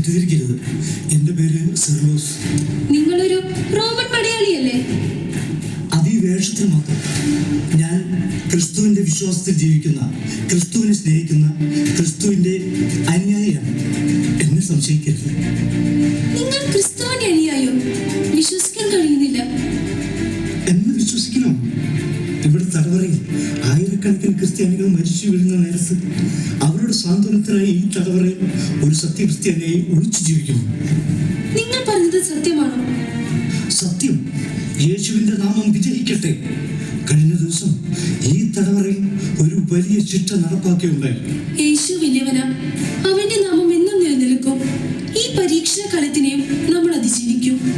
തെറ്റിദ്ധരിക്കരുത്. എന്റെ പേര് സെർലോസ്. നിങ്ങളൊരു റോമൻ പടയാളിയല്ലേ? അത് ഈ വേഷത്തിൽ മാത്രം. ഞാൻ ക്രിസ്തുവിന്റെ വിശ്വാസത്തിൽ ജീവിക്കുന്ന, ക്രിസ്തുവിനെ സ്നേഹിക്കുന്ന, ക്രിസ്തുവിന്റെ അനുയായിയാണ്. എന്നെ സംശയിക്കരുത്. നിങ്ങൾ ക്രിസ്തുവിന്റെ അനുയായോ? വിശ്വസിക്കാൻ കഴിയുന്നില്ല. എന്ന് വിശ്വസിക്കണം. ഇവിടെ തടവറയിൽ ആയിരക്കണക്കിന് ക്രിസ്ത്യാനികൾ മരിച്ചു വീഴുന്ന നേരത്ത് അവരുടെ സാന്ത്വനത്തിനായി ഈ തടവറയിൽ ഒരു സത്യക്രിസ്ത്യാനിയായി ഒളിച്ചു ജീവിക്കുന്നു. നിങ്ങൾ പറഞ്ഞത് സത്യമാണോ? സത്യം. യേശുവിന്റെ നാമം വിജയിക്കട്ടെ. കഴിഞ്ഞ ദിവസം ഈ തടവറയിൽ ഒരു വലിയ ശിക്ഷ നടപ്പാക്കിയുണ്ടായി. യേശു വലിയവനാ. അവന്റെ നാമം എന്നും നിലനിൽക്കും. ഈ പരീക്ഷണ കാലത്തിനെയും നമ്മൾ അതിജീവിക്കും.